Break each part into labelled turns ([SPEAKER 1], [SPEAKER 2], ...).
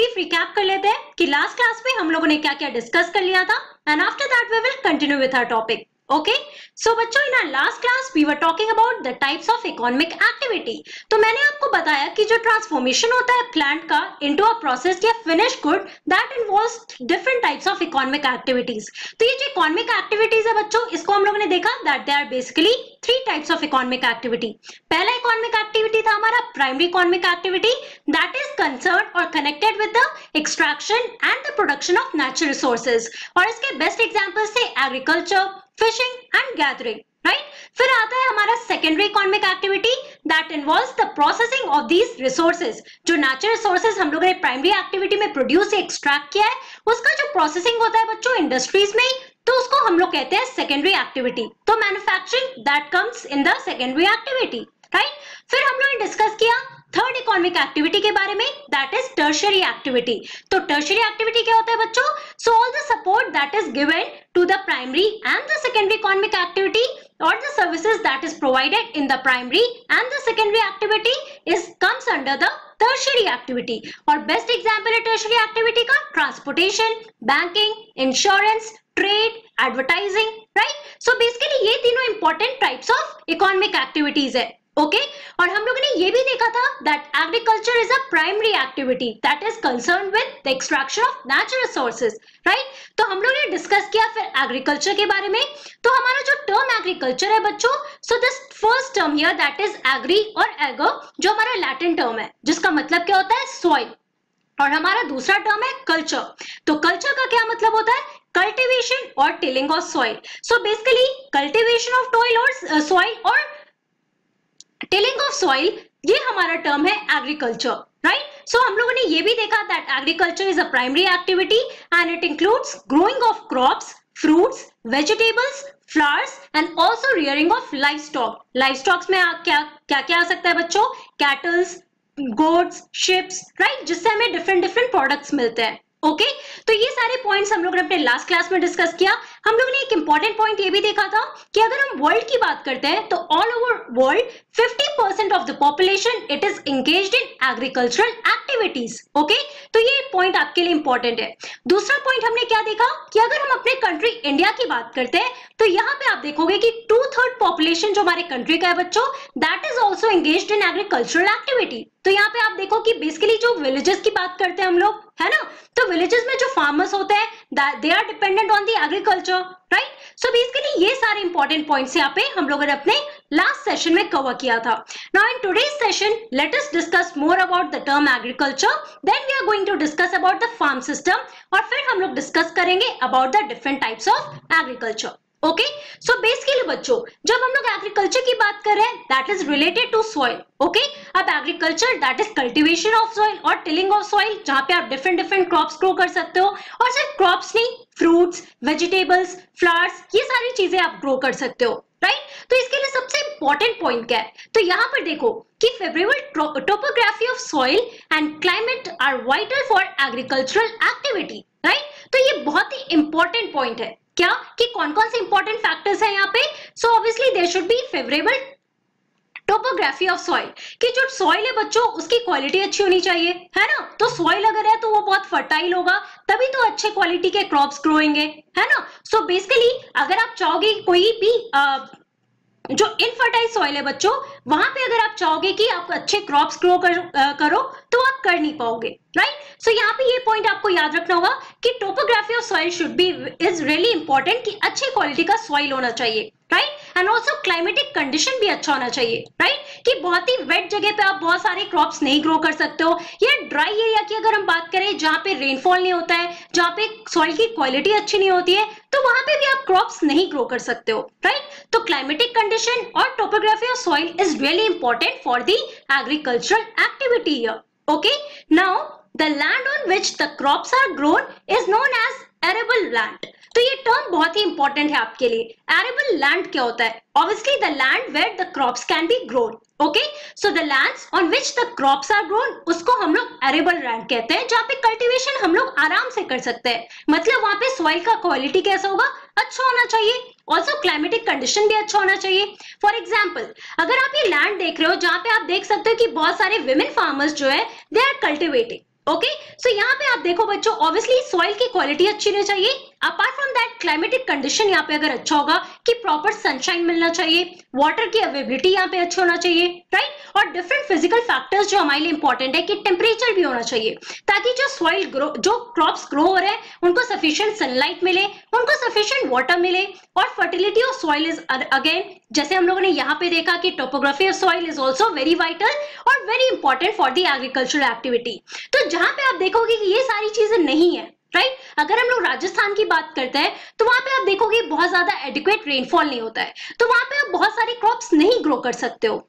[SPEAKER 1] Brief recap कर लेते हैं कि लास्ट क्लास में हम लोगों ने क्या क्या डिस्कस कर लिया था and after that we will continue with our topic. Okay so बच्चों, in our last class we were talking about the types of economic activity. तो मैंने आपको बताया कि जो ट्रांसफॉर्मेशन होता है प्लांट का इनटू अ प्रोसेस या finish good, that involves different types of economic activities. तो ये जो इकोनॉमिक एक्टिविटीज है बच्चों, इसको हम लोगों ने देखा that they are basically three types of economic activity. पहला इकोनॉमिक एक्टिविटी था हमारा primary economic activity, that is concern और connected with the extraction and the production of natural resources. और इसके बेस्ट एग्जांपल्स थे agriculture, fishing and gathering, right. फिर आता है हमारा secondary economic activity that involves the processing of these resources. जो natural resources हम लोगों ने प्राइमरी एक्टिविटी में प्रोड्यूस एक्सट्रैक्ट किया है, उसका जो प्रोसेसिंग होता है बच्चों इंडस्ट्रीज में, तो उसको हम लोग कहते हैं सेकेंडरी एक्टिविटी. तो manufacturing that comes in the secondary activity, right. फिर हम लोगों ने डिस्कस किया थर्ड इकोनॉमिक एक्टिविटी के बारे में, दैट इज टर्शियरी एक्टिविटी. तो टर्शियरी एक्टिविटी क्या होता है बच्चों? So all the support that is given to the primary and the secondary economic activity or the services that is provided in the primary and the secondary activity is comes under the tertiary activity. और best example है tertiary activity का transportation, banking, insurance, trade, advertising, right? So basically ये तीनों important types of economic activities है. Okay और हम लोगों ने ये भी देखा था that agriculture is a primary activity that is concerned with the extraction of natural resources, right. तो हम लोगों ने डिस्कस किया फिर एग्रीकल्चर के बारे में. तो हमारा जो टर्म एग्रीकल्चर है बच्चों, so this first term here that is agri और एगो, जो हमारा लैटिन टर्म है जिसका मतलब क्या होता है सॉइल. और हमारा दूसरा टर्म है कल्चर. तो कल्चर का क्या मतलब होता है? कल्टिवेशन और tilling of soil. So basically cultivation of soil और टिलिंग ऑफ सॉइल, ये हमारा टर्म है एग्रीकल्चर, राइट. सो हम लोगों ने ये भी देखा that agriculture is a primary activity and it includes growing of crops, fruits, vegetables, flowers and also rearing of livestock. Livestocks में क्या क्या आ सकता है बच्चों? कैटल्स, गोट्स, शिप्स, राइट, जिससे हमें डिफरेंट डिफरेंट प्रोडक्ट्स मिलते हैं. ओके तो ये सारे पॉइंट्स हम लोगों ने अपने लास्ट क्लास में डिस्कस किया. हम लोगों ने एक इंपॉर्टेंट पॉइंट ये भी देखा था कि अगर हम वर्ल्ड की बात करते हैं तो all over world 50% of the population it is engaged in agricultural activities. Okay तो ये पॉइंट आपके लिए इंपॉर्टेंट है. दूसरा पॉइंट हमने क्या देखा कि अगर हम अपने कंट्री इंडिया की बात करते हैं तो यहाँ पे आप देखोगे कि 2/3 पॉपुलेशन जो हमारे कंट्री का है बच्चों, that is also engaged in agricultural activity. तो यहाँ पे आप देखो कि बेसिकली जो विलेजेस की बात करते हैं हम लोग, है ना, तो विलेजेस में जो फार्मर्स होते हैं they are dependent on the agriculture, right. So basically ये सारे इंपॉर्टेंट पॉइंट्स यहाँ पे हम लोगों ने अपने लास्ट सेशन में कवर किया था. Now in today's session let us discuss more about the term agriculture, then we are going to discuss about the farm system और फिर हम लोग डिस्कस करेंगे about the different types of agriculture. Okay so basically बच्चों जब हम लोग agriculture की बात कर रहे हैं that is related to soil. Okay अब agriculture that is cultivation of soil और टिलिंग ऑफ सॉइल, जहां पे आप डिफरेंट डिफरेंट क्रॉप्स ग्रो कर सकते हो. और सिर्फ क्रॉप्स नहीं, फ्रूट्स, वेजिटेबल्स, फ्लावर्स, ये सारी चीजें आप ग्रो कर सकते हो, राइट. तो इसके लिए सबसे इंपॉर्टेंट पॉइंट क्या है? तो यहाँ पर देखो कि favourable topography of soil and climate are vital for agricultural activity, right. तो ये बहुत ही इंपॉर्टेंट पॉइंट है. क्या कि कौन कौन से इंपॉर्टेंट फैक्टर्स हैं यहाँ पे? So obviously there should be favourable topography of soil, कि जो सॉइल है बच्चों उसकी क्वालिटी अच्छी होनी चाहिए, है ना. तो सॉइल अगर है तो वो बहुत फर्टाइल होगा, तभी तो अच्छे क्वालिटी के क्रॉप्स ग्रो होंगे, है ना. सो बेसिकली अगर आप चाहोगे कोई भी जो इनफर्टाइल सॉइल है बच्चों, वहां पे अगर आप चाहोगे कि आप अच्छे क्रॉप्स ग्रो करो तो आप कर नहीं पाओगे, राइट. सो यहाँ पे ये पॉइंट आपको याद रखना होगा कि topography of soil should be is really important, कि अच्छी क्वालिटी का सॉइल होना चाहिए, right. And also climatic condition भी अच्छा होना चाहिए, राइट, कि बहुत ही वेट जगह पे आप बहुत सारे क्रॉप्स नहीं ग्रो कर सकते हो. या ड्राई एरिया की अगर हम बात करें जहाँ पे रेनफॉल नहीं होता है, जहाँ पे सॉइल की क्वालिटी अच्छी नहीं होती है, तो वहां पे भी आप क्रॉप्स नहीं ग्रो कर सकते हो, राइट. तो क्लाइमेटिक कंडीशन और topography of soil is really important for the agricultural activity here. Okay now the land on which the crops are grown is known as arable land. तो ये term बहुत ही important है आपके लिए. Arable land क्या होता है? Obviously the land where the crops can be grown. Okay so the lands on which the crops are grown, उसको हम लोग एरेबल लैंड कहते हैं, जहाँ पे कल्टीवेशन हम लोग आराम से कर सकते हैं. मतलब वहां पे सॉइल का क्वालिटी कैसा होगा? अच्छा होना चाहिए. ऑल्सो क्लाइमेटिक कंडीशन भी अच्छा होना चाहिए. फॉर एग्जाम्पल अगर आप ये लैंड देख रहे हो जहाँ पे आप देख सकते हो कि बहुत सारे विमेन फार्मर्स जो है दे आर कल्टिवेटिंग. ओके, सो यहाँ पे आप देखो बच्चों, ऑब्वियसली सॉइल की क्वालिटी अच्छी रहनी चाहिए। Apart from that climatic condition यहाँ पे अगर अच्छा होगा कि प्रॉपर सनशाइन मिलना चाहिए, वाटर की अवेलेबिलिटी यहाँ पे अच्छा होना चाहिए, राइट। और डिफरेंट फिजिकल फैक्टर्स जो हमारे लिए इंपॉर्टेंट है कि टेम्परेचर भी होना चाहिए, ताकि जो सॉइल ग्रो, जो क्रॉप्स ग्रो हो रहे हैं उनको सफिशिएंट सनलाइट मिले, उनको सफिशिएंट वाटर मिले। और fertility of soil is again, जैसे हम लोगों ने यहाँ पे देखा कि topography of soil is also very vital और very important for the agricultural activity. तो जहां पे आप देखोगे कि ये सारी चीजें नहीं है, राइट। अगर हम लोग राजस्थान की बात करते हैं तो वहां पे आप देखोगे बहुत ज्यादा एडिक्वेट रेनफॉल नहीं होता है, तो वहां पे आप बहुत सारी क्रॉप्स नहीं ग्रो कर सकते हो।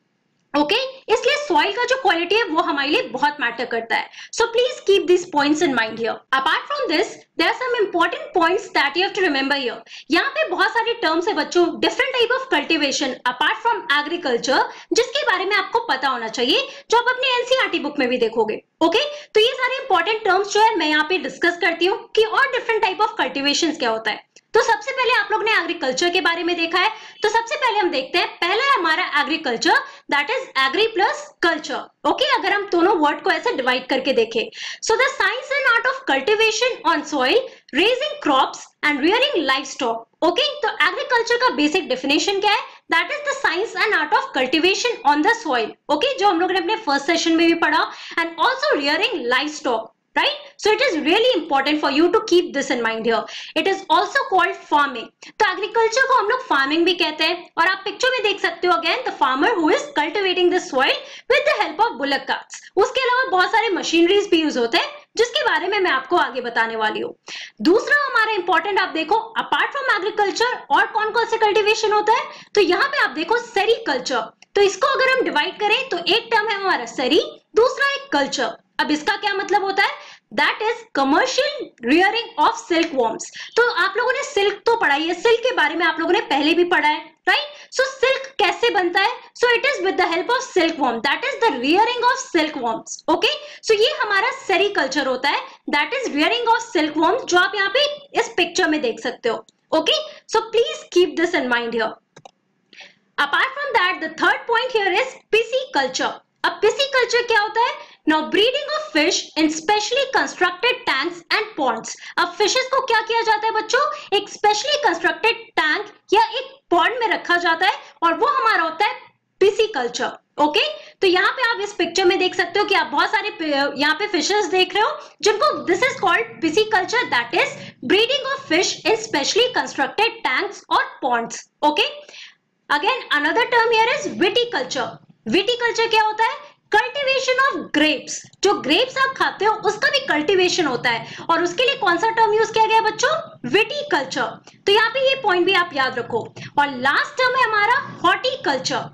[SPEAKER 1] ओके, इसलिए सॉइल का जो क्वालिटी है वो हमारे लिए बहुत मैटर करता है। So please keep this points in mind here. Apart from this there are some important points that you have to remember here. यहाँ पे बहुत सारे टर्म्स है बच्चों, different type of cultivation apart from agriculture, जिसके बारे में आपको पता होना चाहिए, जो आप अपनी एनसीईआरटी बुक में भी देखोगे। ओके, तो ये सारे इंपॉर्टेंट टर्म्स जो है मैं यहाँ पे डिस्कस करती हूँ कि और डिफरेंट टाइप ऑफ कल्टीवेशन क्या होता है। तो सबसे पहले आप लोग ने एग्रीकल्चर के बारे में देखा है, तो सबसे पहले हम देखते हैं, पहला है हमारा agriculture, that is agri plus culture. Okay, अगर हम दोनों वर्ड को ऐसे डिवाइड करके देखें, so the science and art of cultivation on soil, raising crops and rearing livestock. Okay, तो एग्रीकल्चर का बेसिक डेफिनेशन क्या है, that is the science and art of cultivation on the soil. Okay, जो हम लोग ने अपने फर्स्ट सेशन में भी पढ़ा, and also rearing livestock, right? So it is really important for you to keep this in mind here. It is also called farming. तो agriculture को हम लोग farming भी कहते हैं, और आप पिक्चर में देख सकते हो again the farmer who is cultivating the soil with the help of bullock carts. उसके अलावा बहुत सारे मशीनरीज भी यूज होते हैं, जिसके बारे में मैं आपको आगे बताने वाली हूँ। दूसरा हमारा इंपॉर्टेंट आप देखो, अपार्ट फ्रॉम एग्रीकल्चर और कौन कौन से कल्टीवेशन होता है, तो यहाँ पे आप देखो सेरीकल्चर। तो इसको अगर हम डिवाइड करें तो एक टर्म है हमारा सेरी, दूसरा है कल्चर। अब इसका क्या मतलब होता है, that is commercial rearing of silk worms. तो आप लोगों ने सिल्क तो पढ़ा ही है, सिल्क के बारे में आप लोगों ने पहले भी पढ़ा है, राइट। सो सिल्क कैसे बनता है, so it is with the help of silkworm, that is the rearing of silkworms. Okay, so ये हमारा सेरीकल्चर होता है, that is rearing of silkworms, जो आप यहाँ पे इस पिक्चर में देख सकते हो। Okay, so please keep this in mind here. Apart from that the third point here is pisciculture. अब पिसिकल्चर क्या होता है, Now breeding of fish in specially constructed tanks and ponds. अब फिशेस को क्या किया जाता है बच्चों, एक स्पेशली कंस्ट्रक्टेड टैंक या एक पॉन्ड में रखा जाता है, और वो हमारा होता है पिसिकल्चर। ओके, तो यहाँ पे आप इस पिक्चर में देख सकते हो कि आप बहुत सारे यहाँ पे फिशेस देख रहे हो, जिनको this is called pisciculture, that is breeding of fish in specially constructed tanks और ponds. Okay, again another term here is viticulture. Viticulture क्या होता है, कल्टीवेशन ऑफ ग्रेप्स। जो ग्रेप्स आप खाते हो उसका भी कल्टीवेशन होता है, और उसके लिए कौन सा टर्म यूज किया गया बच्चों, विटिकल्चर। तो यहाँ पे ये पॉइंट भी आप याद रखो। और लास्ट टर्म है हमारा हॉर्टिकल्चर।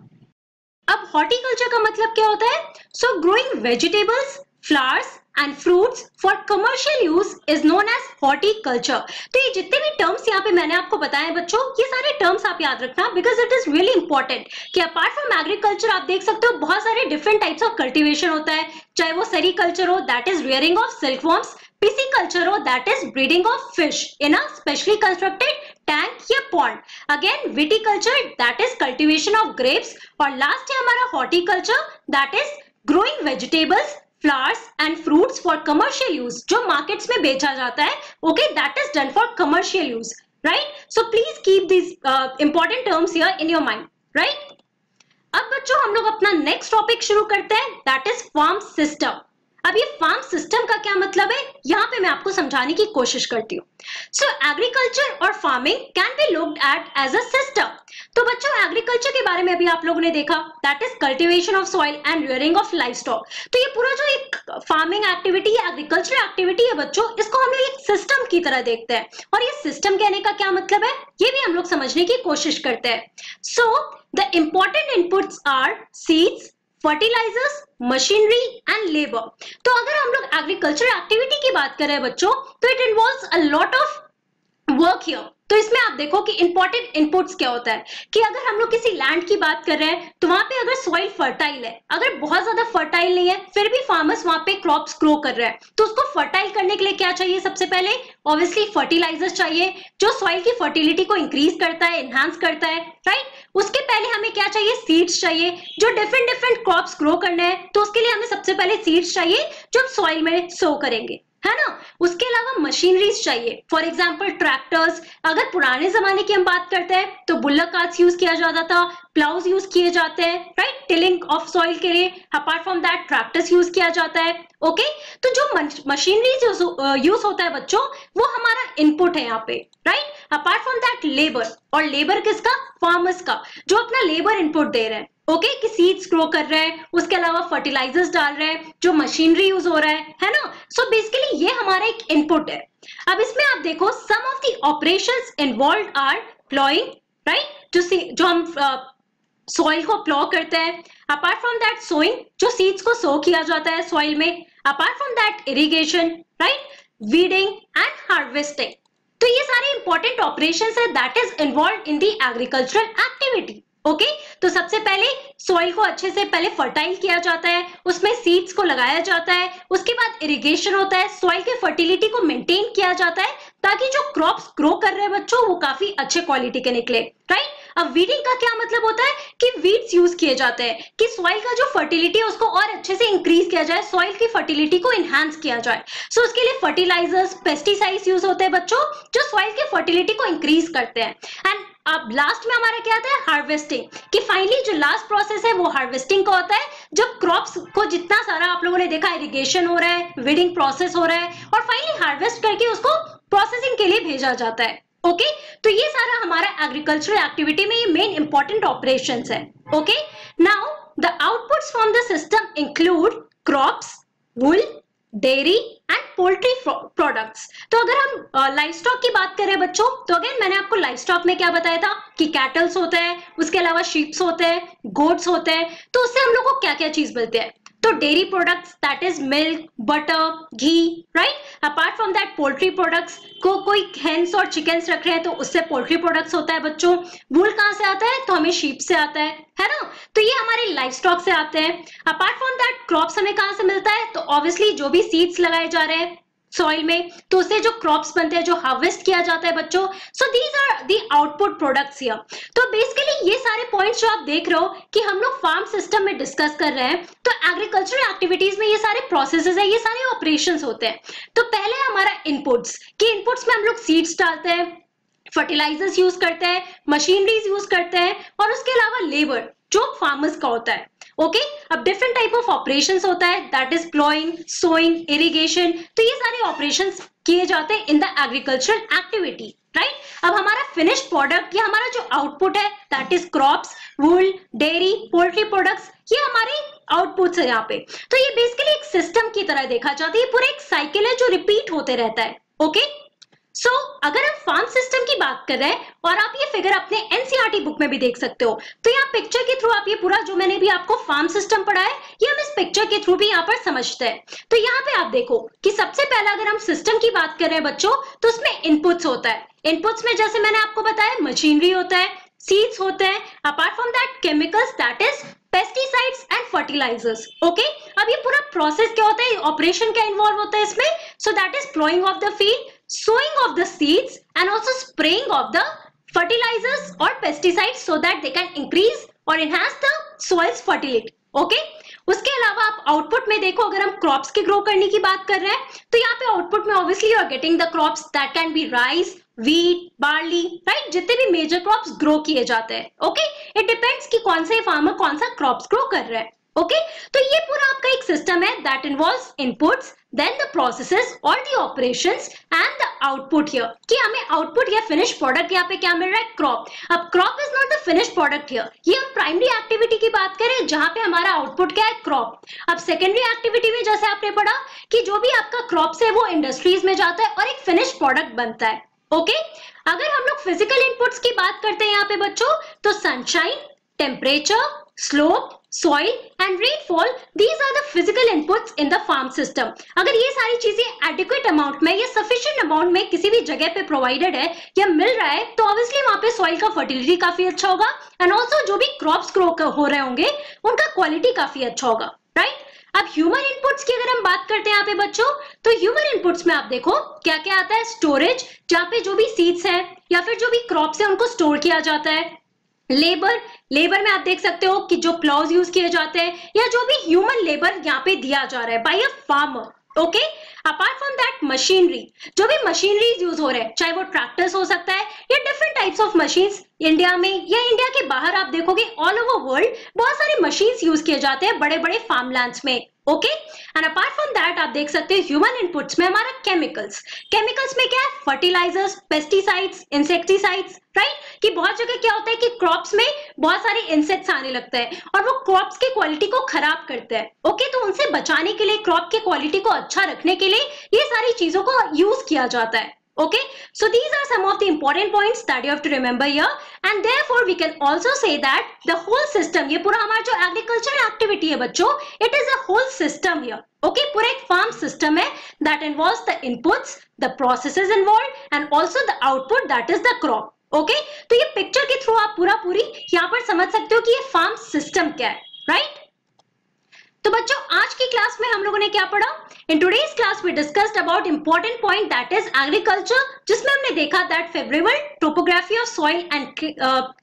[SPEAKER 1] अब हॉर्टिकल्चर का मतलब क्या होता है, so growing vegetables, flowers and fruits for commercial use is known as horticulture. तो ये जितने भी टर्म्स यहाँ पे मैंने आपको बताए बच्चों, ये सारे टर्म्स आप याद रखना, because it is really important कि अपार्ट फ्रॉम एग्रीकल्चर आप देख सकते हो बहुत सारे डिफरेंट टाइप्स ऑफ कल्टीवेशन होता है, चाहे वो सेरीकल्चर हो, that is rearing of silkworms, pisciculture हो, that is breeding of fish in a specially constructed tank या pond, again viticulture that is cultivation of grapes, और लास्ट है हमारा horticulture, that is growing vegetables, flowers and fruits for commercial use, जो markets में बेचा जाता है। Okay, that is done for commercial use, right. So please keep this important terms here in your mind, right. अब बच्चों हम लोग अपना नेक्स्ट टॉपिक शुरू करते हैं, दैट इज फार्म सिस्टम। अब ये फार्म सिस्टम का क्या मतलब है, यहाँ पे मैं आपको समझाने की कोशिश करती हूँ। सो एग्रीकल्चर और farming can be looked at as a system. तो बच्चों एग्रीकल्चर के बारे में अभी आप लोगों ने देखा, that is cultivation of soil and rearing of livestock. तो ये पूरा जो एक फार्मिंग एक्टिविटी या एग्रीकल्चर एक्टिविटी है बच्चों, इसको हम लोग एक सिस्टम की तरह देखते हैं, और ये सिस्टम कहने का क्या मतलब है ये भी हम लोग समझने की कोशिश करते हैं। So the important inputs are seeds, fertilizers, machinery and labour. तो अगर हम लोग एग्रीकल्चर एक्टिविटी की बात करें बच्चों, तो it involves a lot of work here. तो इसमें आप देखो कि इंपॉर्टेंट इनपुट्स क्या होता है, कि अगर हम लोग किसी लैंड की बात कर रहे हैं तो वहां पे अगर सॉइल फर्टाइल है, अगर बहुत ज्यादा फर्टाइल फर्टाइल नहीं है, फिर भी फार्मर्स वहां पे क्रॉप्स ग्रो कर रहे हैं, तो उसको फर्टाइल करने के लिए क्या चाहिए? सबसे पहले ऑब्वियसली फर्टिलाइजर्स चाहिए जो सॉइल की फर्टिलिटी को इंक्रीज करता है, एनहांस करता है, राइट। उसके पहले हमें क्या चाहिए? सीड्स चाहिए जो डिफरेंट डिफरेंट क्रॉप्स ग्रो करने हैं, तो उसके लिए हमें सबसे पहले सीड्स चाहिए जो हम सॉइल में सो करेंगे, है ना। उसके अलावा मशीनरीज चाहिए, फॉर एग्जांपल ट्रैक्टर्स। अगर पुराने जमाने की हम बात करते हैं तो बुल्लक कार्ट्स यूज किया जाता था, प्लाउज यूज किए जाते हैं, राइट, टिलिंग ऑफ सॉइल के लिए। Apart from that tractors use किया जाता है, ओके। तो जो मशीनरीज यूज होता है बच्चों, वो हमारा इनपुट है यहाँ पे, right. Apart from that labour, और लेबर किसका? फार्मर्स का, जो अपना लेबर इनपुट दे रहे हैं, ओके, कि सीड्स ग्रो कर रहे हैं, उसके अलावा फर्टिलाइजर्स डाल रहे हैं, जो मशीनरी यूज हो रहा है ना। सो बेसिकली ये हमारा एक इनपुट है। अब इसमें आप देखो some of the operations involved are ploughing, right, जो हम सॉइल को प्लॉ करते हैं। अपार्ट फ्रॉम दैट सोइंग, जो सीड्स को सो किया जाता है सॉइल में। Apart from that irrigation, right, weeding and harvesting. तो ये सारे इंपॉर्टेंट ऑपरेशंस है that is involved in the agricultural activity, okay. तो सबसे पहले सॉइल को अच्छे से पहले फर्टाइल किया जाता है, उसमें सीड्स को लगाया जाता है, उसके बाद इरिगेशन होता है, सॉइल के फर्टिलिटी को मेंटेन किया जाता है ताकि जो क्रॉप्स ग्रो कर रहे हैं बच्चों वो काफी अच्छे क्वालिटी के निकले, राइट। अब वीडिंग का क्या मतलब होता है कि वीड्स यूज किए जाते हैं कि सॉइल का जो फर्टिलिटी है उसको और अच्छे से इंक्रीज किया जाए, सॉइल की फर्टिलिटी को एनहांस किया जाए। सो उसके लिए फर्टिलाइजर्स, पेस्टिसाइड्स यूज होते हैं बच्चों जो सॉइल की फर्टिलिटी को इंक्रीज करते हैं। एंड अब लास्ट में हमारा क्या आता है? हार्वेस्टिंग, कि फाइनली जो लास्ट प्रोसेस है वो हार्वेस्टिंग का होता है, जब क्रॉप्स को जितना सारा आप लोगों ने देखा इरिगेशन हो रहा है, वीडिंग प्रोसेस हो रहा है और फाइनली हार्वेस्ट करके उसको प्रोसेसिंग के लिए भेजा जाता है, ओके। तो ये सारा हमारा एग्रीकल्चरल एक्टिविटी में ये मेन इंपॉर्टेंट ऑपरेशंस है, okay. Now the outputs from the system include crops, wool, dairy and poultry products. तो अगर हम लाइव स्टॉक की बात करें बच्चों, तो अगेन मैंने आपको लाइव स्टॉक में क्या बताया था कि कैटल्स होते हैं, उसके अलावा शीप्स होते हैं, गोट्स होते हैं, तो उससे हम लोग को क्या क्या चीज मिलती है? तो dairy products that is milk, butter, ghee, right. Apart from that poultry products को कोई हेन्स और चिकन्स रख रहे हैं तो उससे पोल्ट्री प्रोडक्ट्स होता है बच्चों। वूल कहाँ से आता है? तो हमें शीप से आता है ना। तो ये हमारे लाइव स्टॉक से आते हैं। अपार्ट फ्रॉम दैट क्रॉप्स हमें कहाँ से मिलता है? तो ऑब्वियसली जो भी सीड्स लगाए जा रहे हैं सॉइल में, तो उससे जो क्रॉप्स बनते हैं, जो हार्वेस्ट किया जाता है बच्चों, so these are the output products here. तो बेसिकली ये सारे पॉइंट्स जो आप देख रहे हो कि हम लोग फार्म सिस्टम में डिस्कस कर रहे हैं, तो एग्रीकल्चरल एक्टिविटीज में ये सारे प्रोसेसेस है, ये सारे ऑपरेशंस होते हैं। तो पहले हमारा इनपुट्स, कि इनपुट्स में हम लोग सीड्स डालते हैं, फर्टिलाइजर्स यूज करते हैं, मशीनरीज यूज करते हैं और उसके अलावा लेबर जो फार्मर्स का होता है, ओके। अब डिफरेंट टाइप ऑफ ऑपरेशंस होता है that is ploughing, sowing, irrigation. तो ये सारे ऑपरेशंस किए जाते हैं in the agricultural activity, right. अब हमारा फिनिश्ड प्रोडक्ट या हमारा जो आउटपुट है that is crops, wool, dairy, poultry products, ये हमारे आउटपुट्स है यहाँ पे। तो ये बेसिकली एक सिस्टम की तरह देखा जाता है, ये पूरा एक साइकिल है जो रिपीट होते रहता है, ओके। सो अगर हम फार्म सिस्टम की बात कर रहे हैं, और आप ये फिगर अपने एनसीईआरटी बुक में भी देख सकते हो, तो यहाँ पिक्चर के थ्रू आप ये पूरा जो मैंने भी आपको फार्म सिस्टम पढ़ा है, ये हम इस पिक्चर के थ्रू भी यहाँ पर समझते हैं। तो यहाँ पे आप देखो कि सबसे पहला अगर हम सिस्टम की बात कर रहे हैं बच्चों, तो उसमें इनपुट्स होता है। इनपुट्स में जैसे मैंने आपको बताया मशीनरी होता है, सीड्स होते हैं, apart from that chemicals that is pesticides and fertilizers, okay. अब ये पूरा प्रोसेस क्या होता है, ऑपरेशन क्या इन्वॉल्व होता है इसमें? So that is ploughing of the field, sowing of the seeds and also spraying of the fertilizers or pesticides so that they can increase or enhance the soil's fertility, okay। उसके अलावा आप output में देखो, अगर हम crops की grow करने की बात कर रहे हैं, तो यहाँ पे आउटपुट में obviously you are getting the crops that can be rice, wheat, barley, right, जितने भी मेजर क्रॉप्स ग्रो किए जाते हैं, ओके। इट डिपेंड्स कि कौन से फार्मर कौन सा क्रॉप्स ग्रो कर रहे हैं, ओके। तो ये पूरा आपका एक सिस्टम है that involves inputs, then the processes और the operations and the output here, कि हमें आउटपुट या फिनिश प्रोडक्ट यहाँ पे क्या मिल रहा है? क्रॉप। अब crop is not the finish product here, ये हम प्राइमरी एक्टिविटी की बात करें जहां पे हमारा आउटपुट क्या है? क्रॉप। अब सेकेंडरी एक्टिविटी में जैसे आपने पढ़ा कि जो भी आपका क्रॉप्स है वो इंडस्ट्रीज में जाता है और एक फिनिश प्रोडक्ट बनता है, ओके। अगर हम लोग फिजिकल इनपुट्स की बात करते हैं यहाँ पे बच्चों, तो sunshine, temperature, slope, soil and rainfall, these are the physical inputs in the farm system। अगर ये सारी चीजें adequate amount में या sufficient amount में किसी भी जगह पे provided है या मिल रहा है, तो obviously वहाँ पे soil का fertility काफी अच्छा होगा and also जो भी crops grow हो रहे होंगे उनका quality काफी अच्छा होगा, right। ह्यूमन इनपुट्स की अगर हम बात करते हैं यहाँ पे बच्चों, तो ह्यूमन इनपुट्स में आप देखो क्या क्या आता है। स्टोरेज, जहाँ पे जो भी सीड्स है या फिर जो भी क्रॉप्स है उनको स्टोर किया जाता है। लेबर, लेबर में आप देख सकते हो कि जो प्लॉज यूज किए जाते हैं या जो भी ह्यूमन लेबर यहाँ पे दिया जा रहा है by a farmer. Okay, apart from that machinery, जो भी मशीनरीज यूज हो रहे हैं, चाहे वो ट्रैक्टर्स हो सकता है या different types of machines, India में या इंडिया के बाहर आप देखोगे ऑल ओवर वर्ल्ड बहुत सारे मशीन्स यूज किए जाते हैं बड़े बड़े फार्मलैंड्स में। Okay, and apart from that आप देख सकते हो ह्यूमन इनपुट्स में हमारा केमिकल्स। केमिकल्स में क्या है? Fertilizers, pesticides, insecticides, right? कि बहुत जगह क्या होता है कि क्रॉप्स में बहुत सारे इंसेक्ट्स आने लगते हैं और वो क्रॉप्स की क्वालिटी को खराब करते हैं। ओके, तो उनसे बचाने के लिए, क्रॉप की क्वालिटी को अच्छा रखने के लिए ये सारी चीजों को यूज किया जाता है। Okay, so these are some of the important points that you have to remember here, and therefore we can also say that the whole system, ये पूरा हमारा जो agricultural activity है बच्चों, it is a whole system here. Okay, पूरा एक farm system है that involves the inputs, the processes involved, and also the output, that is the crop. Okay, तो ये picture के through आप पूरी यहाँ पर समझ सकते हो कि ये farm system क्या है, right? तो बच्चों आज की क्लास में हम लोगों ने क्या पढ़ा? In today's class we discussed about important point that is agriculture, जिसमें हमने देखा that favorable topography of soil and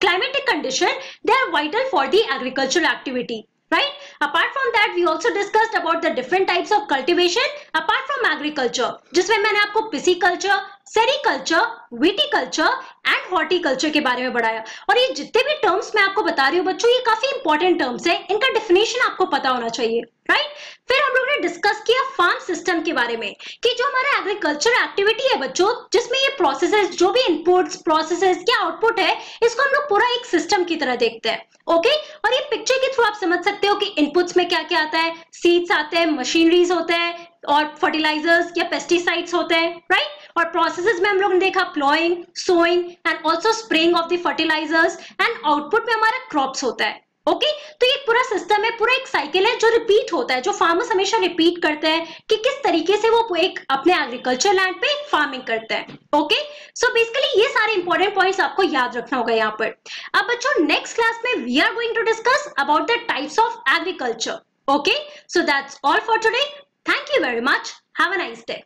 [SPEAKER 1] climatic condition they are vital for the agricultural activity, right? Apart from that we also discussed about the different types of cultivation apart from agriculture, जिसमें मैंने आपको pisciculture, sericulture, viticulture and horticulture के बारे में बढ़ाया। और ये जितने भी टर्म्स मैं आपको बता रही हूँ बच्चों, ये काफी इंपॉर्टेंट टर्म्स है, इनका डेफिनेशन आपको पता होना चाहिए, राइट? फिर हम लोग ने डिस्कस किया फार्म सिस्टम के बारे में कि जो हमारा एग्रीकल्चर एक्टिविटी है बच्चों, जिसमें ये प्रोसेसेस, जो भी इनपुट्स, प्रोसेसेस, क्या आउटपुट है, इसको हम लोग पूरा एक सिस्टम की तरह देखते हैं। ओके, और ये पिक्चर के थ्रू आप समझ सकते हो कि इनपुट्स में क्या क्या आता है। सीड्स आते हैं, मशीनरीज होते हैं और फर्टिलाइजर्स या पेस्टिसाइड्स होते हैं, राइट? और प्रोसेसेस में हम लोग ने देखा ploughing, sowing and also spraying of the fertilizers, and output में हमारा क्रॉप्स होता है। ओके, तो ये पूरा सिस्टम है, पूरा एक साइकिल है जो रिपीट होता है, जो फार्मर्स हमेशा रिपीट करते हैं कि किस तरीके से वो एक अपने एग्रीकल्चर लैंड पे फार्मिंग करते हैं। ओके, सो बेसिकली ये सारे इंपॉर्टेंट पॉइंट्स आपको याद रखना होगा यहाँ पर। अब बच्चों नेक्स्ट क्लास में we are going to discuss about the types of agriculture. Okay, so that's all for today. Thank you very much, have a nice day.